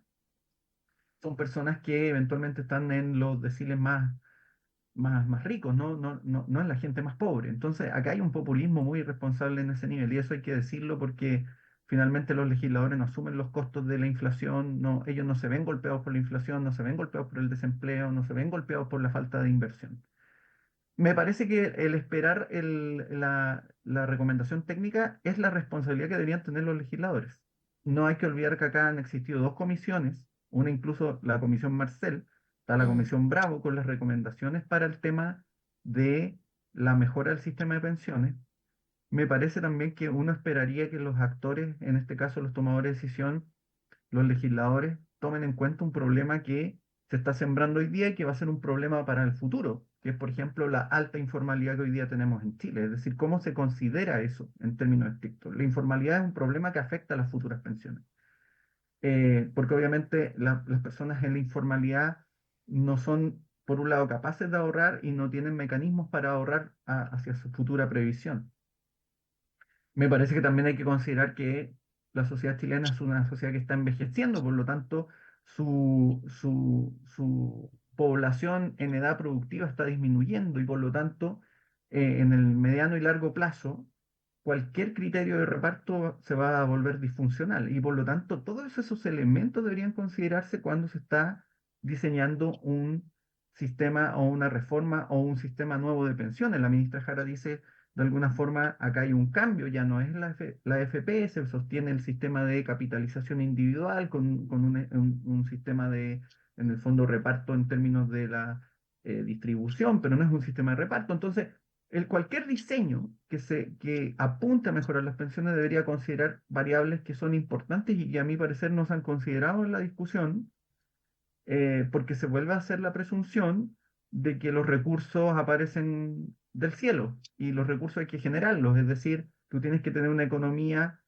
son personas que eventualmente están en los deciles más ricos, no es la gente más pobre. Entonces, acá hay un populismo muy irresponsable en ese nivel, y eso hay que decirlo porque finalmente los legisladores no asumen los costos de la inflación, no, ellos no se ven golpeados por la inflación, no se ven golpeados por el desempleo, no se ven golpeados por la falta de inversión. Me parece que el esperar la recomendación técnica es la responsabilidad que deberían tener los legisladores. No hay que olvidar que acá han existido dos comisiones, una incluso la comisión Marcel, está la Mm. comisión Bravo con las recomendaciones para el tema de la mejora del sistema de pensiones. Me parece también que uno esperaría que los actores, en este caso los tomadores de decisión, los legisladores, tomen en cuenta un problema que se está sembrando hoy día y que va a ser un problema para el futuro, que es, por ejemplo, la alta informalidad que hoy día tenemos en Chile. Es decir, ¿cómo se considera eso en términos estrictos? La informalidad es un problema que afecta a las futuras pensiones. Porque obviamente las personas en la informalidad no son, por un lado, capaces de ahorrar y no tienen mecanismos para ahorrar hacia su futura previsión. Me parece que también hay que considerar que la sociedad chilena es una sociedad que está envejeciendo, por lo tanto, su población en edad productiva está disminuyendo y por lo tanto, en el mediano y largo plazo, cualquier criterio de reparto se va a volver disfuncional y por lo tanto, todos esos elementos deberían considerarse cuando se está diseñando un sistema o una reforma o un sistema nuevo de pensiones. La ministra Jara dice de alguna forma, acá hay un cambio, ya no es la AFP, se sostiene el sistema de capitalización individual con un sistema de, en el fondo, reparto en términos de la distribución, pero no es un sistema de reparto. Entonces, cualquier diseño que apunte a mejorar las pensiones debería considerar variables que son importantes y que a mi parecer no se han considerado en la discusión, porque se vuelve a hacer la presunción de que los recursos aparecen del cielo y los recursos hay que generarlos, es decir, tú tienes que tener una economía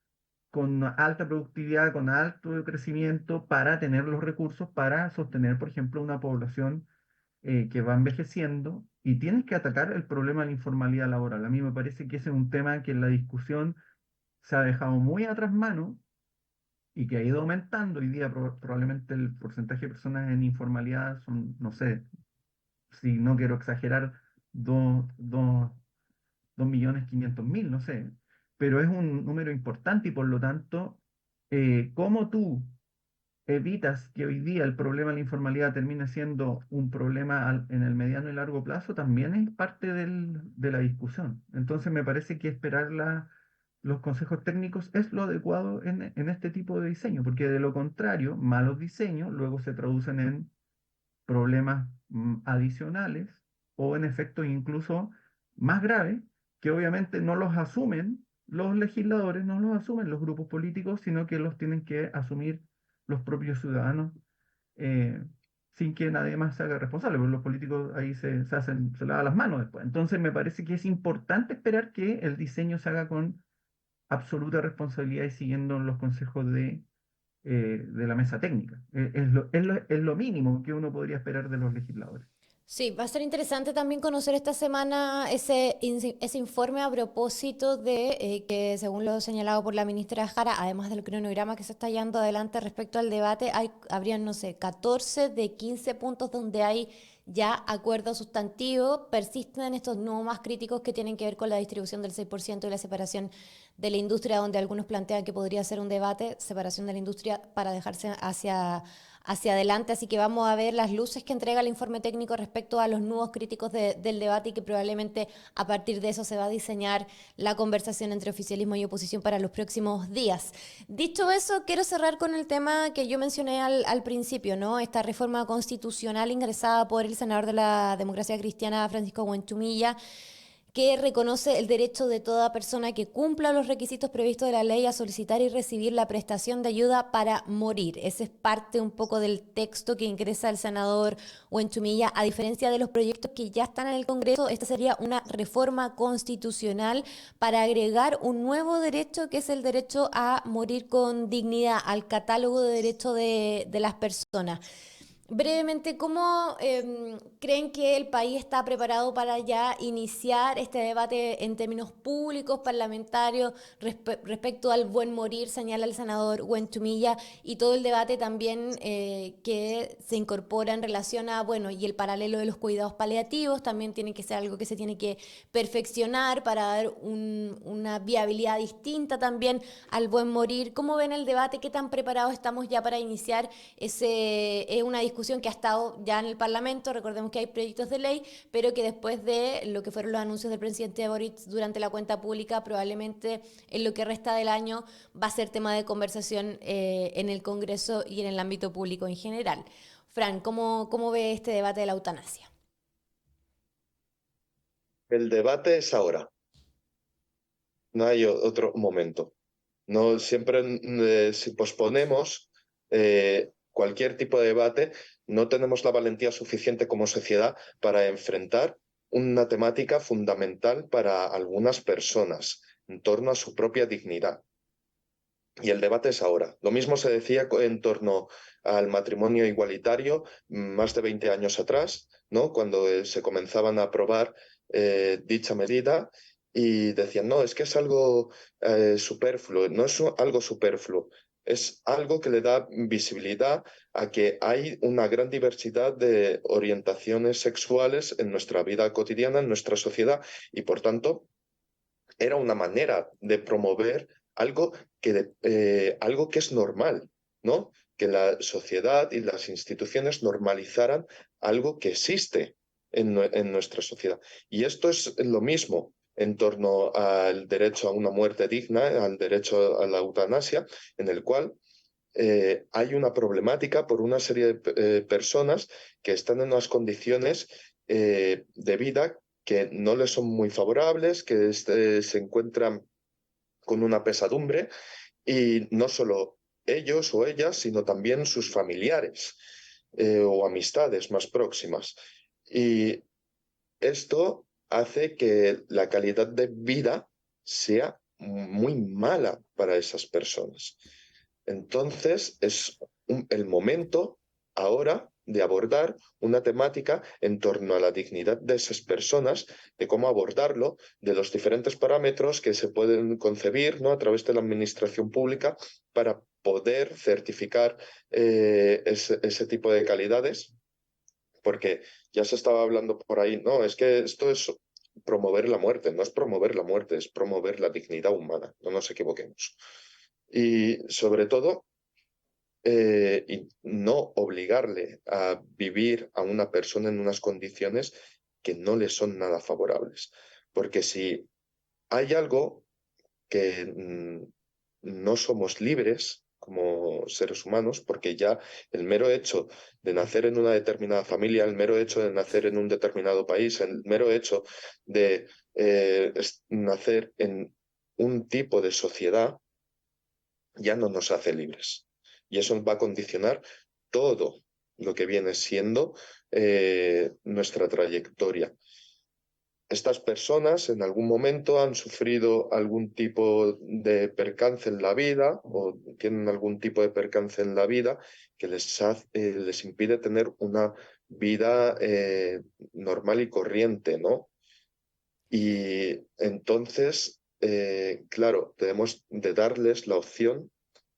con alta productividad, con alto crecimiento para tener los recursos para sostener, por ejemplo, una población que va envejeciendo y tienes que atacar el problema de la informalidad laboral. A mí me parece que ese es un tema que en la discusión se ha dejado muy atrás mano y que ha ido aumentando. Hoy día probablemente el porcentaje de personas en informalidad son, no sé, si no quiero exagerar, 2.500.000, no sé, pero es un número importante y por lo tanto, ¿cómo tú evitas que hoy día el problema de la informalidad termine siendo un problema en el mediano y largo plazo? También es parte de la discusión. Entonces me parece que esperar los consejos técnicos es lo adecuado en este tipo de diseño, porque de lo contrario, malos diseños luego se traducen en problemas adicionales o en efectos incluso más graves que obviamente no los asumen los legisladores, no los asumen los grupos políticos, sino que los tienen que asumir los propios ciudadanos, eh, sin que nadie más se haga responsable, porque los políticos ahí se lavan las manos después. Entonces me parece que es importante esperar que el diseño se haga con absoluta responsabilidad y siguiendo los consejos de la mesa técnica. Es lo mínimo que uno podría esperar de los legisladores. Sí, va a ser interesante también conocer esta semana ese informe a propósito de que, según lo señalado por la ministra Jara, además del cronograma que se está llevando adelante respecto al debate, habrían, no sé, 14 de 15 puntos donde hay ya acuerdo sustantivo. Persisten estos no más críticos que tienen que ver con la distribución del 6% y la separación de la industria, donde algunos plantean que podría ser un debate, separación de la industria para dejarse hacia adelante, así que vamos a ver las luces que entrega el informe técnico respecto a los nudos críticos del debate y que probablemente a partir de eso se va a diseñar la conversación entre oficialismo y oposición para los próximos días. Dicho eso, quiero cerrar con el tema que yo mencioné al principio, ¿no? Esta reforma constitucional ingresada por el senador de la Democracia Cristiana, Francisco Buenchumilla, que reconoce el derecho de toda persona que cumpla los requisitos previstos de la ley a solicitar y recibir la prestación de ayuda para morir. Ese es parte un poco del texto que ingresa el senador Buenchumilla. A diferencia de los proyectos que ya están en el Congreso, esta sería una reforma constitucional para agregar un nuevo derecho, que es el derecho a morir con dignidad, al catálogo de derechos de las personas. Brevemente, ¿cómo creen que el país está preparado para ya iniciar este debate en términos públicos, parlamentarios, respecto al buen morir, señala el senador Huenchumilla, y todo el debate también que se incorpora en relación a, bueno, y el paralelo de los cuidados paliativos, también tiene que ser algo que se tiene que perfeccionar para dar una viabilidad distinta también al buen morir? ¿Cómo ven el debate? ¿Qué tan preparados estamos ya para iniciar una discusión que ha estado ya en el Parlamento? Recordemos que hay proyectos de ley, pero que después de lo que fueron los anuncios del presidente Boric durante la cuenta pública, probablemente en lo que resta del año va a ser tema de conversación en el Congreso y en el ámbito público en general. Fran, ¿cómo ve este debate de la eutanasia? El debate es ahora, no hay otro momento. No siempre, si posponemos cualquier tipo de debate, no tenemos la valentía suficiente como sociedad para enfrentar una temática fundamental para algunas personas en torno a su propia dignidad. Y el debate es ahora. Lo mismo se decía en torno al matrimonio igualitario más de 20 años atrás, ¿no? Cuando se comenzaban a aprobar dicha medida y decían, no, es que es algo superfluo. No es algo superfluo, es algo que le da visibilidad a que hay una gran diversidad de orientaciones sexuales en nuestra vida cotidiana, en nuestra sociedad, y por tanto era una manera de promover algo que es normal, ¿no? Que la sociedad y las instituciones normalizaran algo que existe en nuestra sociedad. Y esto es lo mismo en torno al derecho a una muerte digna, al derecho a la eutanasia, en el cual hay una problemática por una serie de personas que están en unas condiciones de vida que no les son muy favorables, que se encuentran con una pesadumbre, y no solo ellos o ellas, sino también sus familiares o amistades más próximas. Y esto hace que la calidad de vida sea muy mala para esas personas. Entonces, es el momento ahora de abordar una temática en torno a la dignidad de esas personas, de cómo abordarlo, de los diferentes parámetros que se pueden concebir, ¿no? A través de la administración pública para poder certificar ese tipo de calidades, porque ya se estaba hablando por ahí, no, es que esto es promover la muerte, no es promover la muerte, es promover la dignidad humana, no nos equivoquemos. Y sobre todo, y no obligarle a vivir a una persona en unas condiciones que no le son nada favorables. Porque si hay algo que no somos libres como seres humanos, porque ya el mero hecho de nacer en una determinada familia, el mero hecho de nacer en un determinado país, el mero hecho de nacer en un tipo de sociedad, ya no nos hace libres. Y eso va a condicionar todo lo que viene siendo nuestra trayectoria. Estas personas en algún momento han sufrido algún tipo de percance en la vida o tienen algún tipo de percance en la vida que les impide tener una vida normal y corriente, ¿no? Y entonces, claro, debemos de darles la opción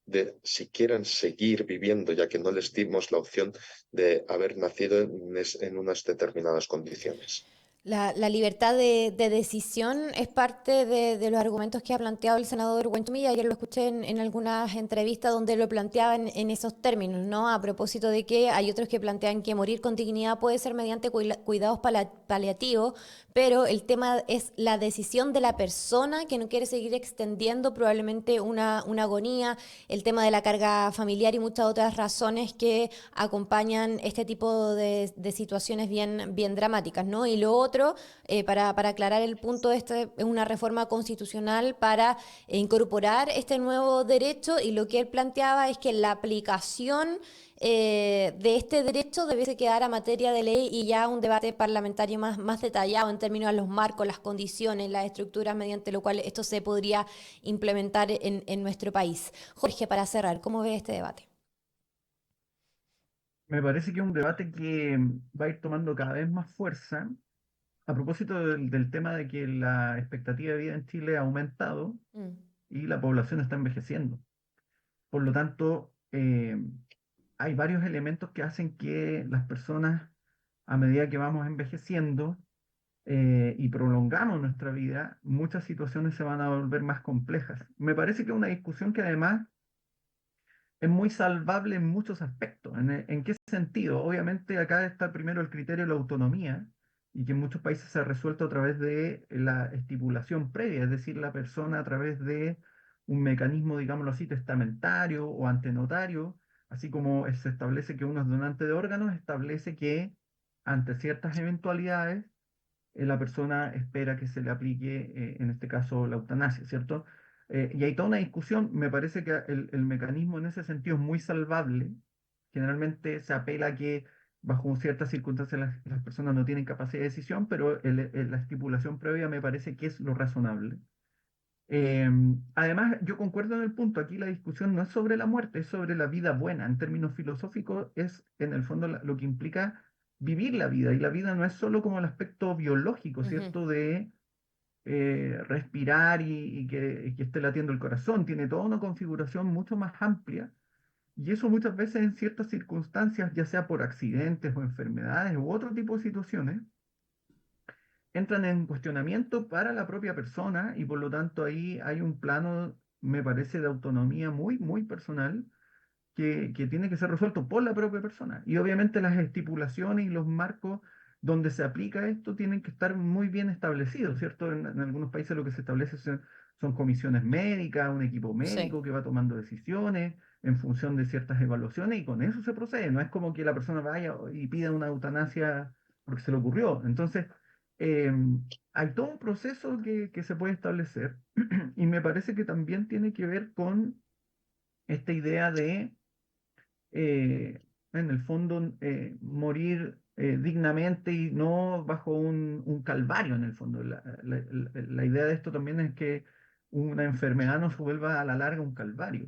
de si quieren seguir viviendo, ya que no les dimos la opción de haber nacido en unas determinadas condiciones. La libertad de decisión es parte de los argumentos que ha planteado el senador Buentumilla. Ayer lo escuché en algunas entrevistas donde lo planteaba en esos términos, ¿no? A propósito de que hay otros que plantean que morir con dignidad puede ser mediante cuidados paliativos, pero el tema es la decisión de la persona que no quiere seguir extendiendo probablemente una agonía, el tema de la carga familiar y muchas otras razones que acompañan este tipo de situaciones bien dramáticas, ¿no? Y lo otro, para aclarar el punto, este es una reforma constitucional para incorporar este nuevo derecho, y lo que él planteaba es que la aplicación de este derecho debe quedar a materia de ley y ya un debate parlamentario más detallado en términos de los marcos, las condiciones, las estructuras mediante lo cual esto se podría implementar en nuestro país. Jorge, para cerrar, ¿cómo ve este debate? Me parece que es un debate que va a ir tomando cada vez más fuerza a propósito del tema de que la expectativa de vida en Chile ha aumentado Mm, y la población está envejeciendo. Por lo tanto, hay varios elementos que hacen que las personas, a medida que vamos envejeciendo y prolongamos nuestra vida, muchas situaciones se van a volver más complejas. Me parece que es una discusión que además es muy salvable en muchos aspectos. ¿En qué sentido? Obviamente acá está primero el criterio de la autonomía y que en muchos países se ha resuelto a través de la estipulación previa, es decir, la persona a través de un mecanismo, digámoslo así, testamentario o antenotario, así como se establece que uno es donante de órganos, establece que ante ciertas eventualidades la persona espera que se le aplique, en este caso, la eutanasia, ¿cierto? Y hay toda una discusión, me parece que el mecanismo en ese sentido es muy salvable. Generalmente se apela a que bajo ciertas circunstancias las personas no tienen capacidad de decisión, pero la estipulación previa me parece que es lo razonable. Eh, Además, yo concuerdo en el punto, aquí la discusión no es sobre la muerte, es sobre la vida buena. En términos filosóficos, es en el fondo lo que implica vivir la vida. Y la vida no es solo como el aspecto biológico, ujú. ¿cierto? De respirar y que esté latiendo el corazón. Tiene toda una configuración mucho más amplia. Y eso muchas veces en ciertas circunstancias, ya sea por accidentes o enfermedades u otro tipo de situaciones, entran en cuestionamiento para la propia persona y por lo tanto ahí hay un plano, me parece, de autonomía muy, muy personal que tiene que ser resuelto por la propia persona. Y obviamente las estipulaciones y los marcos donde se aplica esto tienen que estar muy bien establecidos, ¿cierto? En algunos países lo que se establece son comisiones médicas, un equipo Sí. médico que va tomando decisiones en función de ciertas evaluaciones y con eso se procede. No es como que la persona vaya y pida una eutanasia porque se le ocurrió. Entonces, eh, hay todo un proceso que se puede establecer y me parece que también tiene que ver con esta idea de en el fondo, morir dignamente y no bajo un calvario, en el fondo. La idea de esto también es que una enfermedad no se vuelva a la larga un calvario.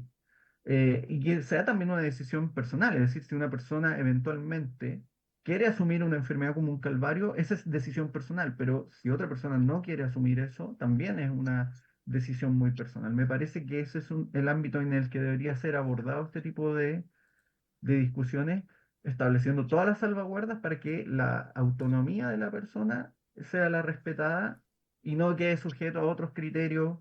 Y que sea también una decisión personal, es decir, si una persona eventualmente quiere asumir una enfermedad como un calvario, esa es decisión personal, pero si otra persona no quiere asumir eso, también es una decisión muy personal. Me parece que ese es el ámbito en el que debería ser abordado este tipo de discusiones, estableciendo todas las salvaguardas para que la autonomía de la persona sea la respetada y no quede sujeto a otros criterios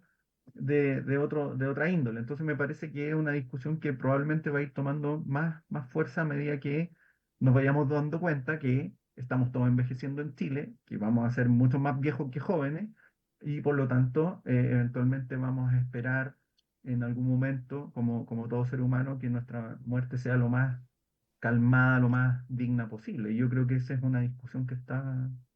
de otra índole. Entonces me parece que es una discusión que probablemente va a ir tomando más fuerza a medida que nos vayamos dando cuenta que estamos todos envejeciendo en Chile, que vamos a ser mucho más viejos que jóvenes y por lo tanto eventualmente vamos a esperar en algún momento, como todo ser humano, que nuestra muerte sea lo más calmada, lo más digna posible. Y yo creo que esa es una discusión que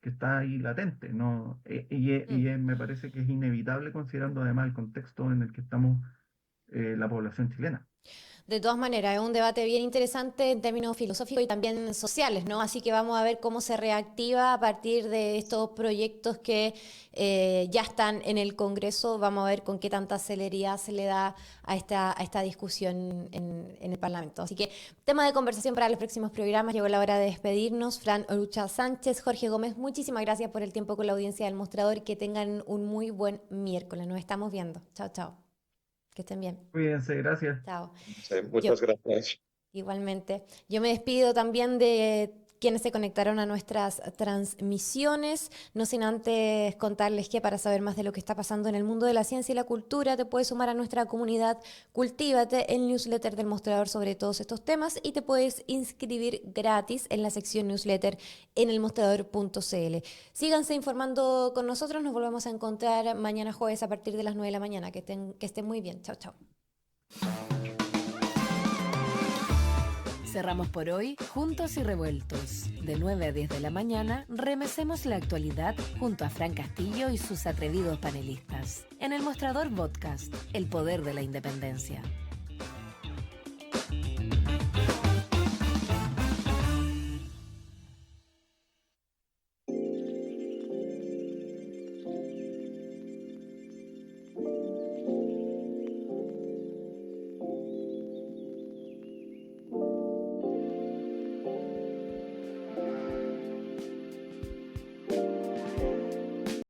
está ahí latente, ¿no? Me parece que es inevitable considerando además el contexto en el que estamos la población chilena. De todas maneras, es un debate bien interesante en términos filosóficos y también sociales, ¿no? Así que vamos a ver cómo se reactiva a partir de estos proyectos que ya están en el Congreso. Vamos a ver con qué tanta celeridad se le da a esta discusión en el Parlamento. Así que tema de conversación para los próximos programas. Llegó la hora de despedirnos. Fran Orucha Sánchez, Jorge Gómez, muchísimas gracias por el tiempo con la audiencia del Mostrador y que tengan un muy buen miércoles. Nos estamos viendo. Chao, chao. Que estén bien. Cuídense, gracias. Chao. Sí, Yo, muchas gracias. igualmente. Yo me despido también de quienes se conectaron a nuestras transmisiones, no sin antes contarles que para saber más de lo que está pasando en el mundo de la ciencia y la cultura, te puedes sumar a nuestra comunidad Cultívate, el newsletter del Mostrador sobre todos estos temas y te puedes inscribir gratis en la sección newsletter en elmostrador.cl. Síganse informando con nosotros, nos volvemos a encontrar mañana jueves a partir de las 9 de la mañana. Que estén muy bien. Chao, chao. Cerramos por hoy Juntos y Revueltos. De 9 a 10 de la mañana, remecemos la actualidad junto a Fran Castillo y sus atrevidos panelistas. En el Mostrador Podcast, el poder de la independencia.